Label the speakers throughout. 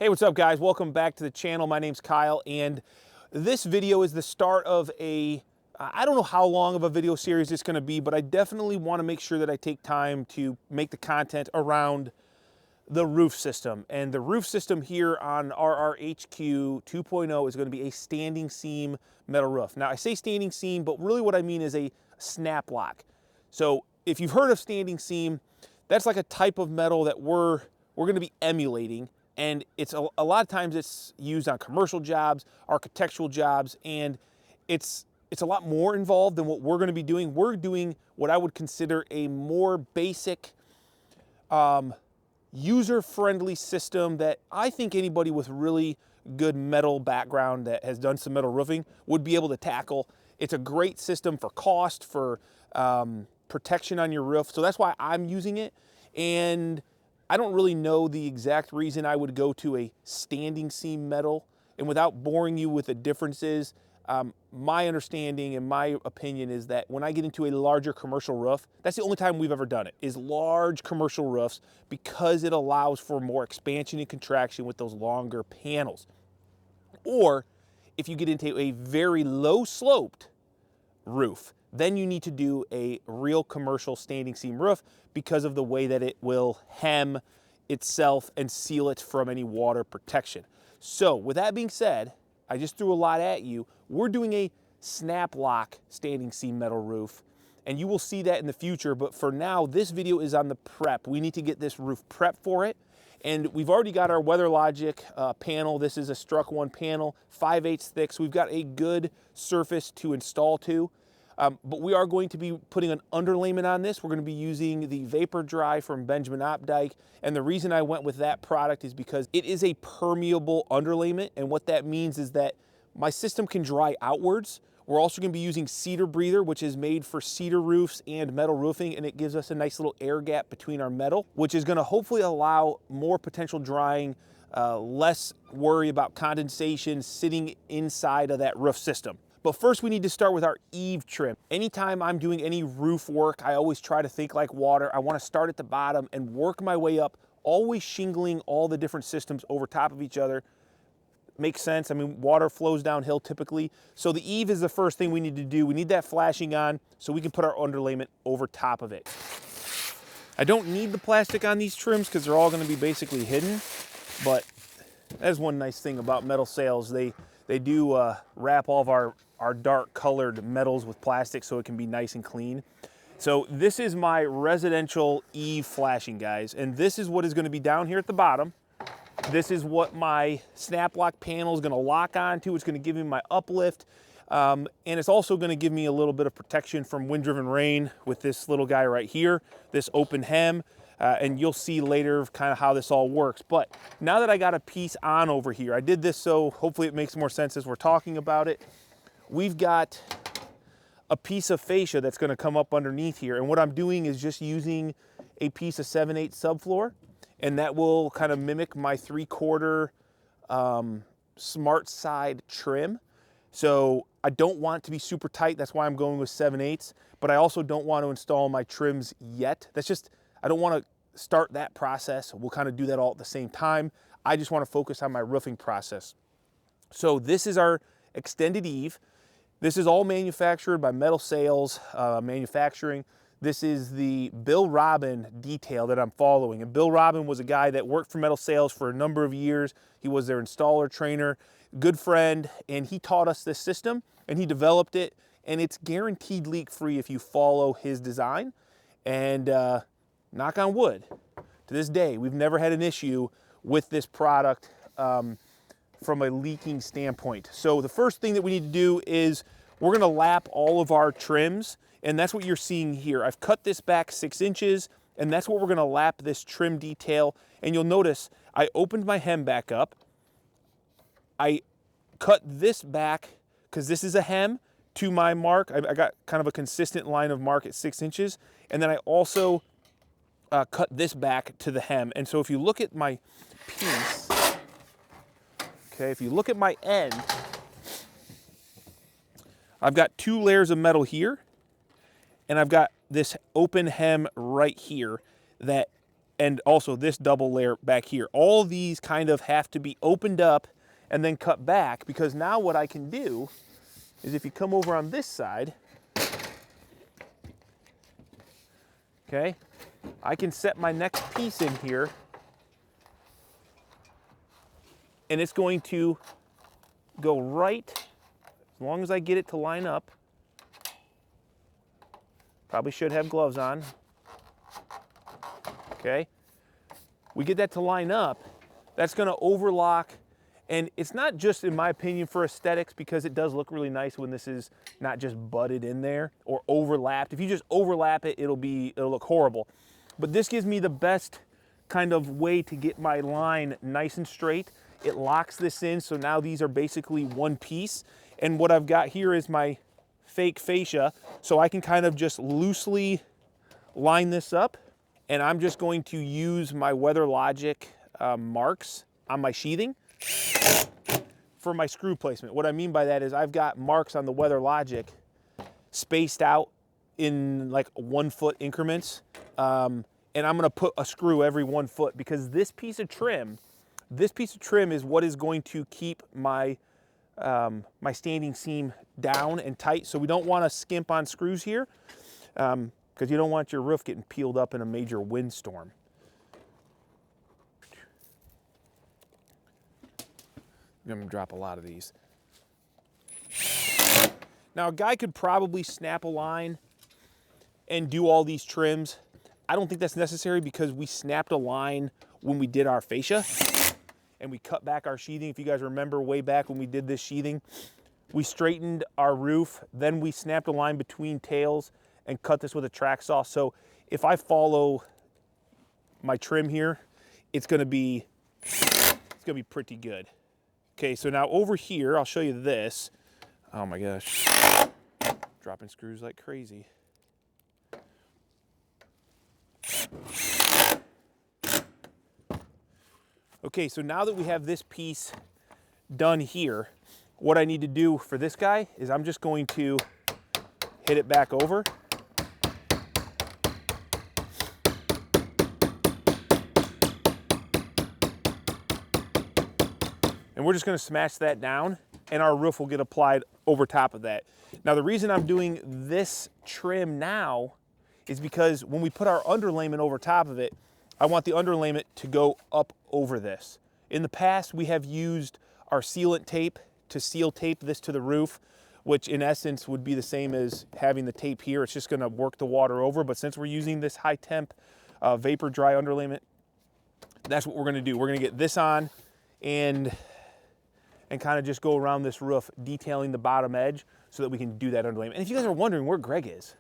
Speaker 1: Hey, what's up guys? Welcome back to the channel. My name's Kyle, and this video is the start of I don't know how long of a video series it's gonna be, but I definitely wanna make sure that I take time to make the content around the roof system. And the roof system here on RRHQ 2.0 is gonna be a standing seam metal roof. Now I say standing seam, but really what I mean is a snap lock. So if you've heard of standing seam, that's like a type of metal that we're gonna be emulating. And it's a lot of times it's used on commercial jobs, architectural jobs, and it's a lot more involved than what we're going to be doing. We're doing what I would consider a more basic, user-friendly system that I think anybody with really good metal background that has done some metal roofing would be able to tackle. It's a great system for cost, for protection on your roof. So that's why I'm using it. And I don't really know the exact reason I would go to a standing seam metal. And without boring you with the differences, my understanding and my opinion is that when I get into a larger commercial roof, that's the only time we've ever done it, is large commercial roofs, because it allows for more expansion and contraction with those longer panels. Or if you get into a very low sloped roof, then you need to do a real commercial standing seam roof because of the way that it will hem itself and seal it from any water protection. So with that being said, I just threw a lot at you. We're doing a snap lock standing seam metal roof, and you will see that in the future. But for now, this video is on the prep. We need to get this roof prepped for it. And we've already got our WeatherLogic panel. This is a Struck 1 panel, 5/8 thick. So we've got a good surface to install to. But we are going to be putting an underlayment on this. We're going to be using the Vapor Dry from Benjamin Opdyke. And the reason I went with that product is because it is a permeable underlayment. And what that means is that my system can dry outwards. We're also going to be using Cedar Breather, which is made for cedar roofs and metal roofing. And it gives us a nice little air gap between our metal, which is going to hopefully allow more potential drying, less worry about condensation sitting inside of that roof system. But first we need to start with our eave trim. Anytime I'm doing any roof work, I always try to think like water. I want to start at the bottom and work my way up, always shingling all the different systems over top of each other. Makes sense. I mean, water flows downhill typically. So the eave is the first thing we need to do. We need that flashing on so we can put our underlayment over top of it. I don't need the plastic on these trims because they're all going to be basically hidden, but that's one nice thing about metal sales. They do wrap all of our dark colored metals with plastic so it can be nice and clean. So this is my residential eave flashing, guys. And this is what is going to be down here at the bottom. This is what my snap lock panel is going to lock onto. It's going to give me my uplift. And it's also going to give me a little bit of protection from wind-driven rain with this little guy right here, this open hem. And you'll see later kind of how this all works. But now that I got a piece on over here, I did this so hopefully it makes more sense as we're talking about it. We've got a piece of fascia that's going to come up underneath here. And what I'm doing is just using a piece of 7/8 subfloor, and that will kind of mimic my 3/4 smart side trim. So I don't want it to be super tight. That's why I'm going with 7/8. But I also don't want to install my trims yet. I don't want to start that process. We'll kind of do that all at the same time. I just want to focus on my roofing process. So this is our extended eave. This is all manufactured by Metal Sales Manufacturing. This is the Bill Robin detail that I'm following. And Bill Robin was a guy that worked for Metal Sales for a number of years. He was their installer trainer, good friend, and he taught us this system and he developed it. And it's guaranteed leak free if you follow his design. And knock on wood, to this day, we've never had an issue with this product from a leaking standpoint. So the first thing that we need to do is we're gonna lap all of our trims, and that's what you're seeing here. I've cut this back 6 inches, and that's what we're gonna lap this trim detail. And you'll notice I opened my hem back up. I cut this back, because this is a hem, to my mark. I got kind of a consistent line of mark at 6 inches. And then I also cut this back to the hem. And so if you look at my piece, okay, if you look at my end, I've got 2 layers of metal here, and I've got this open hem right here that and also this double layer back here. All these kind of have to be opened up and then cut back, because now what I can do is if you come over on this side, okay, I can set my next piece in here, and it's going to go right, as long as I get it to line up. Probably should have gloves on. Okay, we get that to line up, that's gonna overlock, and it's not just, in my opinion, for aesthetics, because it does look really nice when this is not just butted in there or overlapped. If you just overlap it, it'll look horrible. But this gives me the best kind of way to get my line nice and straight. It locks this in, so now these are basically one piece. And what I've got here is my fake fascia, so I can kind of just loosely line this up. And I'm just going to use my Weather Logic marks on my sheathing for my screw placement. What I mean by that is I've got marks on the Weather Logic spaced out in like 1 foot increments. And I'm gonna put a screw every 1 foot, because this piece of trim is what is going to keep my, my standing seam down and tight. So we don't wanna skimp on screws here. Because you don't want your roof getting peeled up in a major windstorm. I'm gonna drop a lot of these. Now a guy could probably snap a line and do all these trims. I don't think that's necessary, because we snapped a line when we did our fascia and we cut back our sheathing. If you guys remember way back when we did this sheathing, we straightened our roof, then we snapped a line between tails and cut this with a track saw. So if I follow my trim here, it's gonna be pretty good. Okay, so now over here, I'll show you this. Oh my gosh, dropping screws like crazy. Okay, so now that we have this piece done here, what I need to do for this guy is I'm just going to hit it back over. And we're just gonna smash that down, and our roof will get applied over top of that. Now the reason I'm doing this trim now is because when we put our underlayment over top of it, I want the underlayment to go up over this. In the past, we have used our sealant tape to seal tape this to the roof, which in essence would be the same as having the tape here. It's just gonna work the water over, but since we're using this high temp vapor dry underlayment, that's what we're gonna do. We're gonna get this on and kind of just go around this roof, detailing the bottom edge so that we can do that underlayment. And if you guys are wondering where Greg is,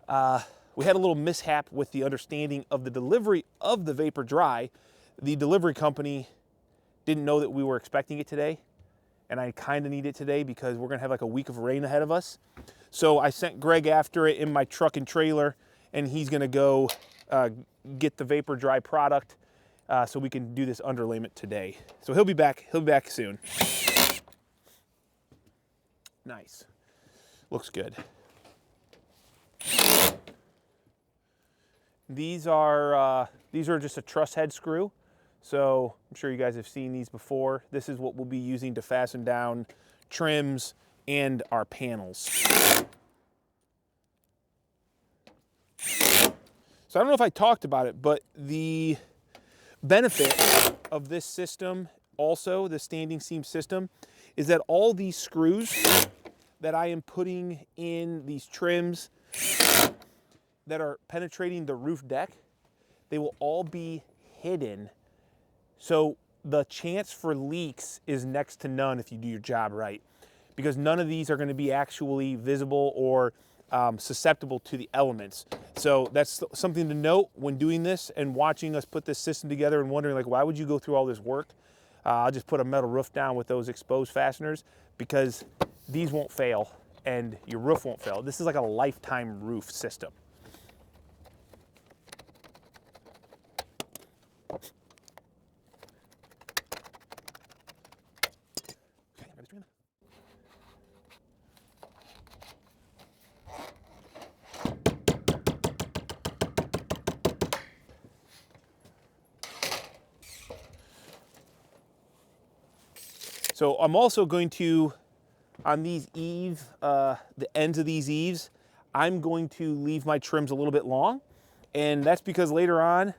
Speaker 1: we had a little mishap with the understanding of the delivery of the vapor dry. The delivery company didn't know that we were expecting it today, and I kind of need it today because we're gonna have like a week of rain ahead of us. So I sent Greg after it in my truck and trailer, and he's gonna go get the vapor dry product so we can do this underlayment today. So he'll be back soon. Nice, looks good. These are just a truss head screw. So I'm sure you guys have seen these before. This is what we'll be using to fasten down trims and our panels. So I don't know if I talked about it, but the benefit of this system, also the standing seam system, is that all these screws that I am putting in these trims that are penetrating the roof deck, they will all be hidden. So the chance for leaks is next to none if you do your job right, because none of these are going to be actually visible or susceptible to the elements. So that's something to note when doing this and watching us put this system together and wondering, like, why would you go through all this work? I'll just put a metal roof down with those exposed fasteners, because these won't fail and your roof won't fail. This is like a lifetime roof system. So I'm also going to, on these eave, the ends of these eaves, I'm going to leave my trims a little bit long. And that's because later on,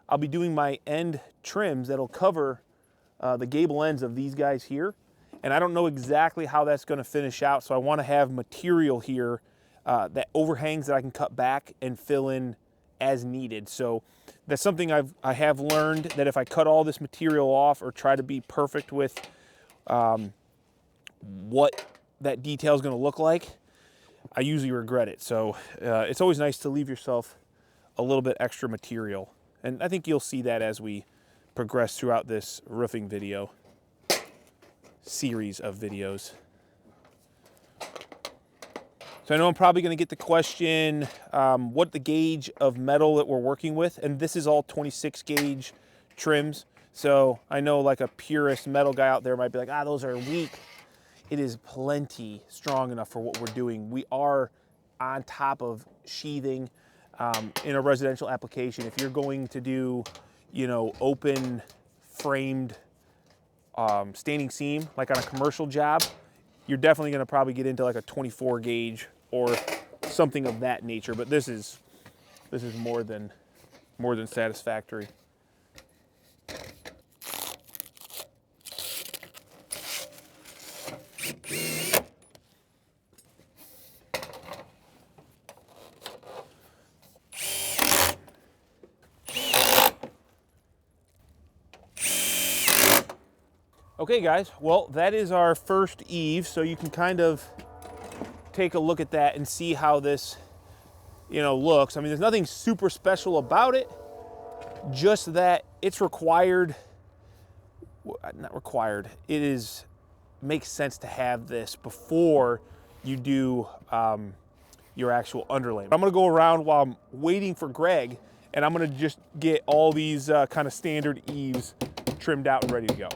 Speaker 1: I'll be doing my end trims that'll cover the gable ends of these guys here. And I don't know exactly how that's gonna finish out, so I wanna have material here that overhangs that I can cut back and fill in as needed. So that's something I have learned, that if I cut all this material off or try to be perfect with what that detail is gonna look like, I usually regret it. So it's always nice to leave yourself a little bit extra material. And I think you'll see that as we progress throughout this roofing video series of videos. So I know I'm probably going to get the question, what the gauge of metal that we're working with, and this is all 26 gauge trims. So I know like a purist metal guy out there might be like, ah, those are weak. It is plenty strong enough for what we're doing. We are on top of sheathing in a residential application. If you're going to do, you know, open framed standing seam, like on a commercial job, you're definitely going to probably get into like a 24 gauge or something of that nature. But this is more than satisfactory. Okay guys, well that is our first eave, so you can kind of take a look at that and see how this, you know, looks. I mean, there's nothing super special about it, just that it's required, not required, makes sense to have this before you do your actual underlayment. I'm gonna go around while I'm waiting for Greg, and I'm gonna just get all these kind of standard eaves trimmed out and ready to go.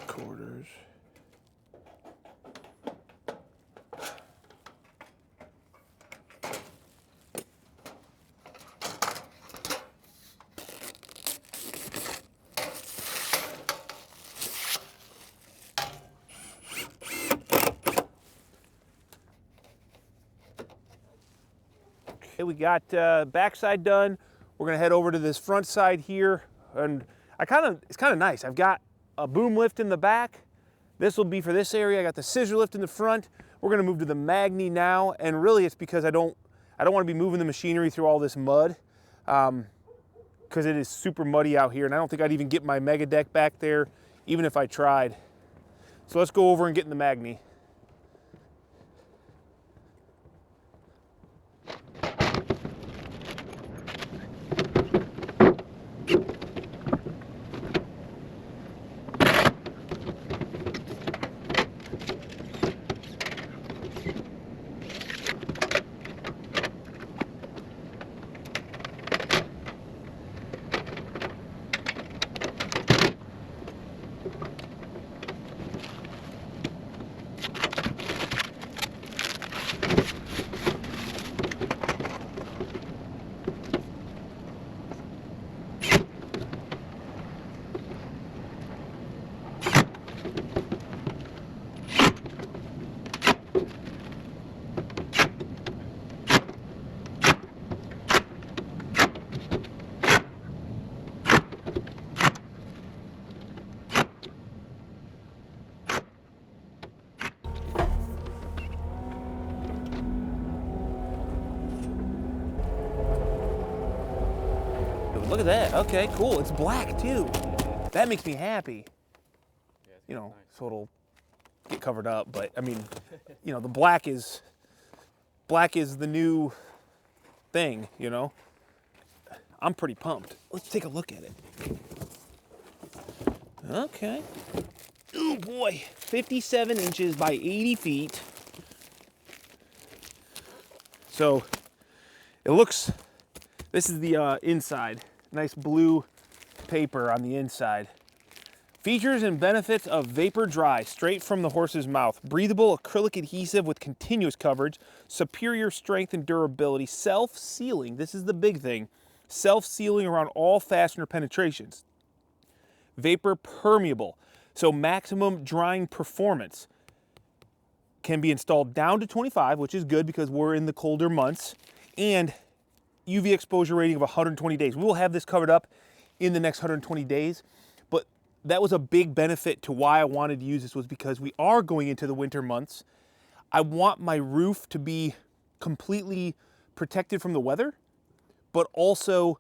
Speaker 1: Quarters. Okay, we got backside done. We're gonna head over to this front side here, and it's kind of nice. I've got a boom lift in the back. This will be for this area. I got the scissor lift in the front. We're gonna move to the Magni now, and really it's because I don't want to be moving the machinery through all this mud, because it is super muddy out here, and I don't think I'd even get my mega deck back there, even if I tried. So let's go over and get in the Magni. Look at that. Okay, cool. It's black too. That makes me happy. You know, so it'll get covered up. But I mean, you know, the black is the new thing, you know. I'm pretty pumped. Let's take a look at it. Okay. Oh boy, 57 inches by 80 feet. So it looks, this is the inside. Nice blue paper on the inside. Features and benefits of Vapor Dry, straight from the horse's mouth. Breathable acrylic adhesive with continuous coverage, superior strength and durability, self-sealing, this is the big thing, self-sealing around all fastener penetrations. Vapor permeable, so maximum drying performance. Can be installed down to 25, which is good because we're in the colder months, and UV exposure rating of 120 days. We will have this covered up in the next 120 days, but that was a big benefit to why I wanted to use this, was because we are going into the winter months. I want my roof to be completely protected from the weather, but also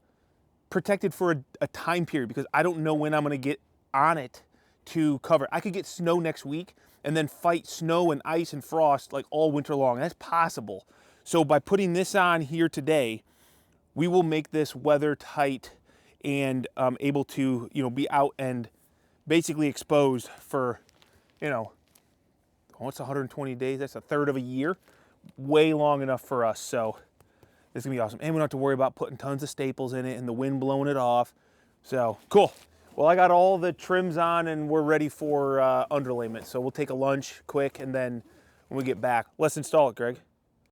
Speaker 1: protected for a time period, because I don't know when I'm gonna get on it to cover. I could get snow next week and then fight snow and ice and frost like all winter long. That's possible. So by putting this on here today, we will make this weather tight and able to, you know, be out and basically exposed for, you know, oh, it's 120 days. That's a third of a year. Way long enough for us. So this is gonna be awesome. And we don't have to worry about putting tons of staples in it and the wind blowing it off. So cool. Well, I got all the trims on and we're ready for underlayment. So we'll take a lunch quick, and then when we get back, let's install it, Greg.